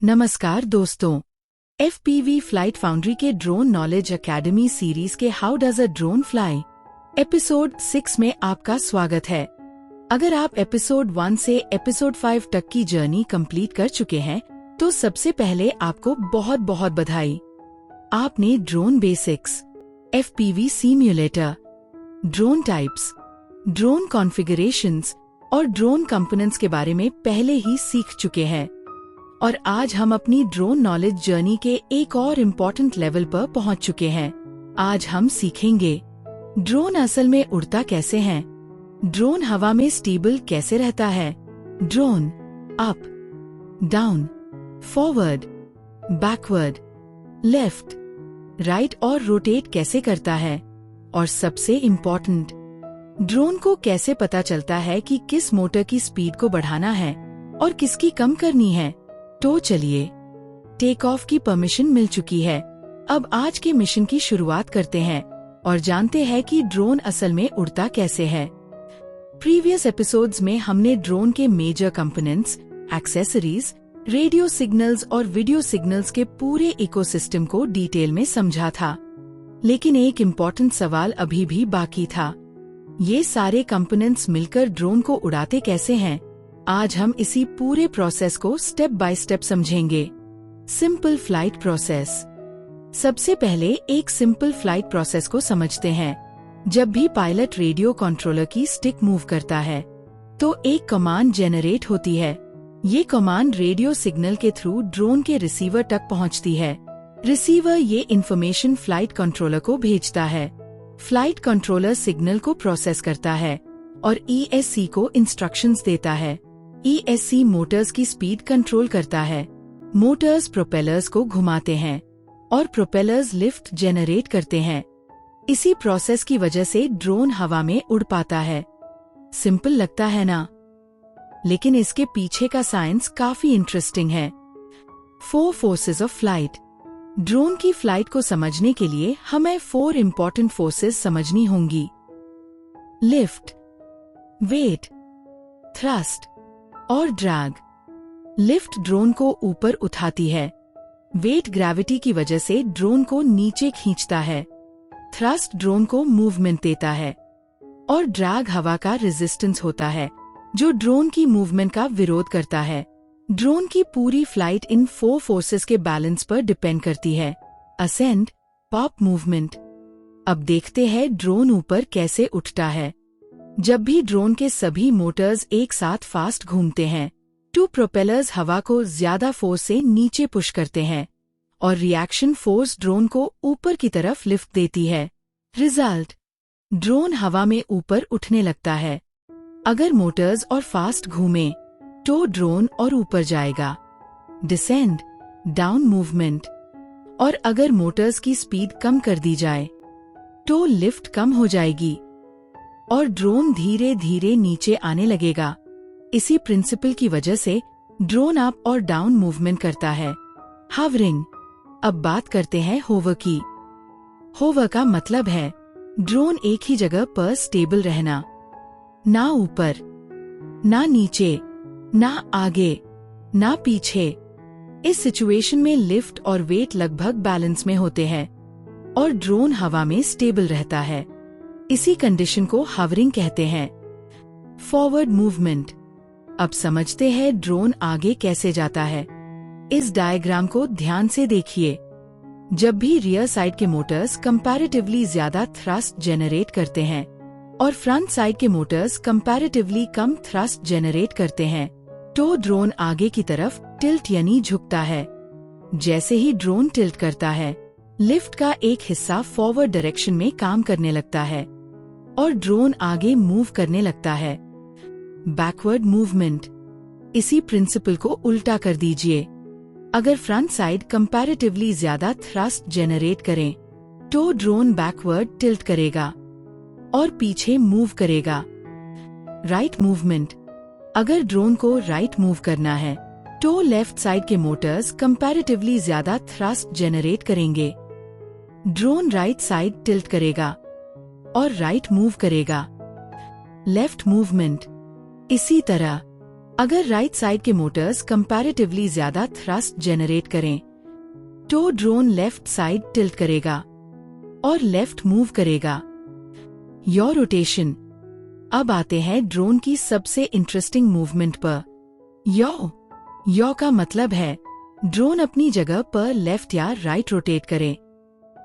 नमस्कार दोस्तों, FPV flight foundry के ड्रोन नॉलेज एकेडमी सीरीज के how does a drone fly episode 6 में आपका स्वागत है। अगर आप एपिसोड 1 से एपिसोड 5 तक की जर्नी कंप्लीट कर चुके हैं तो सबसे पहले आपको बहुत बहुत बधाई। आपने drone basics, FPV simulator, drone types, drone configurations और ड्रोन कंपोनेंट्स के बारे में पहले ही सीख चुके हैं और आज हम अपनी ड्रोन नॉलेज जर्नी के एक और इम्पोर्टेंट लेवल पर पहुंच चुके हैं। आज हम सीखेंगे ड्रोन असल में उड़ता कैसे है, ड्रोन हवा में स्टेबल कैसे रहता है, drone up, down, forward, backward, left, right और रोटेट कैसे करता है, और सबसे इम्पोर्टेंट, ड्रोन को कैसे पता चलता है कि किस मोटर की स्पीड को बढ़ाना है और किसकी कम करनी है। तो चलिए, टेक ऑफ की परमिशन मिल चुकी है। अब आज के मिशन की शुरुआत करते हैं और जानते हैं कि ड्रोन असल में उड़ता कैसे है। प्रीवियस एपिसोड्स में हमने ड्रोन के major components, accessories, radio signals और वीडियो सिग्नल्स के पूरे इकोसिस्टम को डिटेल में समझा था, लेकिन एक इम्पोर्टेंट सवाल अभी भी बाकी था। ये सारे कंपोनेंट्स मिलकर ड्रोन को उड़ाते कैसे हैं? आज हम इसी पूरे प्रोसेस को स्टेप बाय स्टेप समझेंगे। Simple flight process. सबसे पहले एक सिंपल फ्लाइट प्रोसेस को समझते हैं। जब भी पायलट रेडियो कंट्रोलर की स्टिक मूव करता है तो एक कमांड जेनरेट होती है। ये कमांड रेडियो सिग्नल के थ्रू ड्रोन के रिसीवर तक पहुंचती है। रिसीवर ये इन्फॉर्मेशन फ्लाइट कंट्रोलर को भेजता है। फ्लाइट कंट्रोलर सिग्नल को प्रोसेस करता है और ESC को इंस्ट्रक्शंस देता है। ESC मोटर्स की स्पीड कंट्रोल करता है। मोटर्स प्रोपेलर्स को घुमाते हैं और प्रोपेलर्स लिफ्ट जेनरेट करते हैं। इसी प्रोसेस की वजह से ड्रोन हवा में उड़ पाता है। सिंपल लगता है ना? लेकिन इसके पीछे का साइंस काफी इंटरेस्टिंग है। 4 फोर्सेस ऑफ फ्लाइट। ड्रोन की फ्लाइट को समझने के लिए हमें 4 इम्पोर्टेंट फोर्सेस समझनी होंगी। लिफ्ट, वेट, थ्रस्ट और ड्रैग। लिफ्ट ड्रोन को ऊपर उठाती है। वेट ग्रेविटी की वजह से ड्रोन को नीचे खींचता है। थ्रस्ट ड्रोन को मूवमेंट देता है और ड्रैग हवा का रेजिस्टेंस होता है जो ड्रोन की मूवमेंट का विरोध करता है। ड्रोन की पूरी फ्लाइट इन 4 फोर्सेस के बैलेंस पर डिपेंड करती है। Ascend, pop movement. अब देखते हैं ड्रोन ऊपर कैसे उठता है। जब भी ड्रोन के सभी मोटर्स एक साथ फास्ट घूमते हैं, 2 प्रोपेलर्स हवा को ज्यादा फोर्स से नीचे पुश करते हैं और रिएक्शन फोर्स ड्रोन को ऊपर की तरफ लिफ्ट देती है। रिजल्ट, ड्रोन हवा में ऊपर उठने लगता है। अगर मोटर्स और फास्ट घूमे तो ड्रोन और ऊपर जाएगा। Descend, down movement. और अगर मोटर्स की स्पीड कम कर दी जाए तो लिफ्ट कम हो जाएगी और ड्रोन धीरे धीरे नीचे आने लगेगा। इसी प्रिंसिपल की वजह से ड्रोन अप और डाउन मूवमेंट करता है। हावरिंग। अब बात करते हैं होवर की। होवर का मतलब है ड्रोन एक ही जगह पर स्टेबल रहना, ना ऊपर, ना नीचे, ना आगे, ना पीछे। इस सिचुएशन में लिफ्ट और वेट लगभग बैलेंस में होते हैं और ड्रोन हवा में स्टेबल रहता है। इसी कंडीशन को हावरिंग कहते हैं। Forward movement. अब समझते हैं ड्रोन आगे कैसे जाता है। इस डायग्राम को ध्यान से देखिए। जब भी रियर साइड के मोटर्स कंपैरेटिवली ज्यादा थ्रस्ट जेनरेट करते हैं और फ्रंट साइड के मोटर्स कंपैरेटिवली कम थ्रस्ट जेनरेट करते हैं तो ड्रोन आगे की तरफ टिल्ट यानी झुकता है। जैसे ही ड्रोन टिल्ट करता है, लिफ्ट का एक हिस्सा फॉरवर्ड डायरेक्शन में काम करने लगता है और ड्रोन आगे मूव करने लगता है। Backward movement. इसी प्रिंसिपल को उल्टा कर दीजिए। अगर फ्रंट साइड कंपैरेटिवली ज्यादा थ्रस्ट जेनरेट करें तो ड्रोन बैकवर्ड टिल्ट करेगा और पीछे मूव करेगा। Right movement. अगर ड्रोन को राइट मूव करना है तो लेफ्ट साइड के मोटर्स कंपैरेटिवली ज्यादा थ्रस्ट जेनरेट करेंगे। ड्रोन राइट साइड टिल्ट करेगा और राइट मूव करेगा। Left movement. इसी तरह अगर राइट साइड के मोटर्स कंपैरेटिवली ज्यादा थ्रस्ट जेनरेट करें तो ड्रोन लेफ्ट साइड टिल्ट करेगा और लेफ्ट मूव करेगा। Your rotation. अब आते हैं ड्रोन की सबसे इंटरेस्टिंग मूवमेंट पर। यो का मतलब है ड्रोन अपनी जगह पर लेफ्ट या राइट रोटेट करे,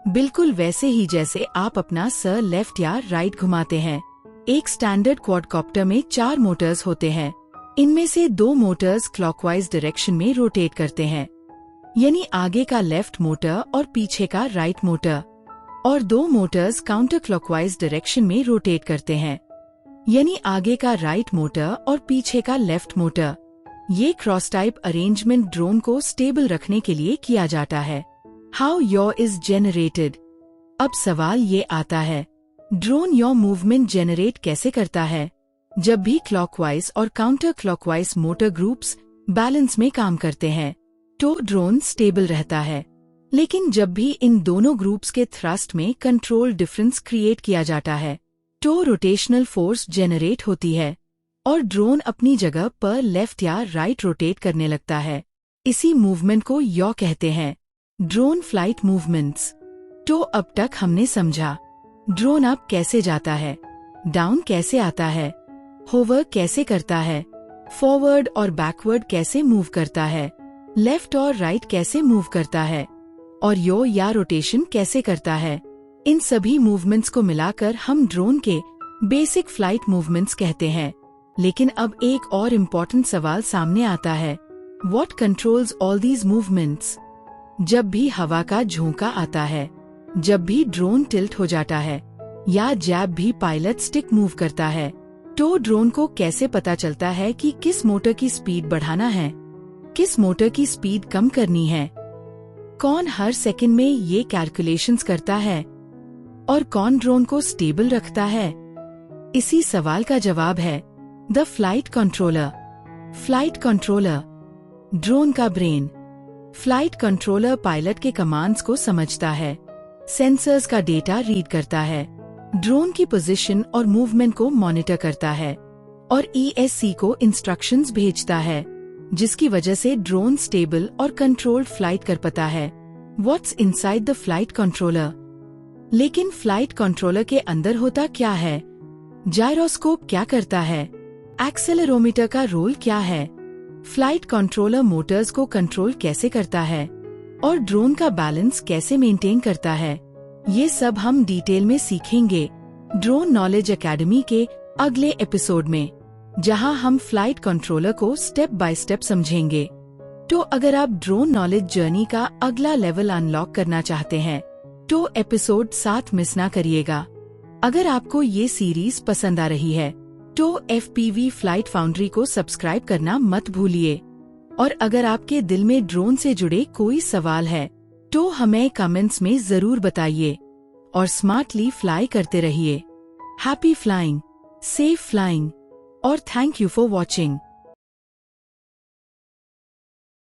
बिल्कुल वैसे ही जैसे आप अपना सर लेफ्ट या राइट घुमाते हैं। एक स्टैंडर्ड क्वाडकॉप्टर में 4 मोटर्स होते हैं। इनमें से 2 मोटर्स क्लॉकवाइज डायरेक्शन में रोटेट करते हैं, यानी आगे का लेफ्ट मोटर और पीछे का राइट मोटर, और 2 मोटर्स काउंटर क्लॉकवाइज डायरेक्शन में रोटेट करते हैं, यानी आगे का राइट मोटर और पीछे का लेफ्ट मोटर। ये क्रॉस टाइप अरेंजमेंट ड्रोन को स्टेबल रखने के लिए किया जाता है। How yaw is generated. अब सवाल ये आता है, ड्रोन यॉ मूवमेंट जेनरेट कैसे करता है? जब भी क्लॉकवाइज और counter clockwise motor groups balance में काम करते हैं तो ड्रोन स्टेबल रहता है, लेकिन जब भी इन दोनों ग्रुप्स के थ्रस्ट में कंट्रोल डिफरेंस क्रिएट किया जाता है तो रोटेशनल फोर्स जेनरेट होती है और ड्रोन अपनी जगह पर लेफ्ट या राइट रोटेट करने लगता है। इसी मूवमेंट को यॉ कहते हैं, ड्रोन फ्लाइट मूवमेंट्स। तो अब तक हमने समझा ड्रोन अप कैसे जाता है, डाउन कैसे आता है, होवर कैसे करता है, फॉरवर्ड और बैकवर्ड कैसे मूव करता है, लेफ्ट और राइट कैसे मूव करता है, और यो या रोटेशन कैसे करता है। इन सभी मूवमेंट्स को मिलाकर हम ड्रोन के बेसिक फ्लाइट मूवमेंट्स कहते हैं। लेकिन अब एक और इम्पोर्टेंट सवाल सामने आता है, what controls all these movements? जब भी हवा का झोंका आता है, जब भी ड्रोन टिल्ट हो जाता है, या जब भी पायलट स्टिक मूव करता है, तो ड्रोन को कैसे पता चलता है कि किस मोटर की स्पीड बढ़ाना है, किस मोटर की स्पीड कम करनी है? कौन हर सेकंड में ये कैलकुलेशंस करता है और कौन ड्रोन को स्टेबल रखता है? इसी सवाल का जवाब है the flight controller. Flight controller drone का ब्रेन। फ्लाइट कंट्रोलर पायलट के कमांड्स को समझता है, सेंसर्स का डेटा रीड करता है, ड्रोन की पोजीशन और मूवमेंट को मॉनिटर करता है और ESC को इंस्ट्रक्शंस भेजता है, जिसकी वजह से ड्रोन स्टेबल और कंट्रोल्ड फ्लाइट कर पाता है। What's inside the flight controller? लेकिन फ्लाइट कंट्रोलर के अंदर होता क्या है? जायरोस्कोप क्या करता है? एक्सेलेरोमीटर का रोल क्या है? फ्लाइट कंट्रोलर मोटर्स को कंट्रोल कैसे करता है और ड्रोन का बैलेंस कैसे मेंटेन करता है? ये सब हम डिटेल में सीखेंगे ड्रोन नॉलेज एकेडमी के अगले एपिसोड में, जहां हम फ्लाइट कंट्रोलर को स्टेप बाय स्टेप समझेंगे। तो अगर आप ड्रोन नॉलेज जर्नी का अगला लेवल अनलॉक करना चाहते हैं तो एपिसोड 7 मिस ना करिएगा। अगर आपको ये सीरीज पसंद आ रही है तो FPV फ्लाइट फाउंड्री को सब्सक्राइब करना मत भूलिए, और अगर आपके दिल में ड्रोन से जुड़े कोई सवाल है तो हमें कमेंट्स में जरूर बताइए, और स्मार्टली फ्लाई करते रहिए। हैप्पी फ्लाइंग, सेफ फ्लाइंग, और थैंक यू फॉर वॉचिंग।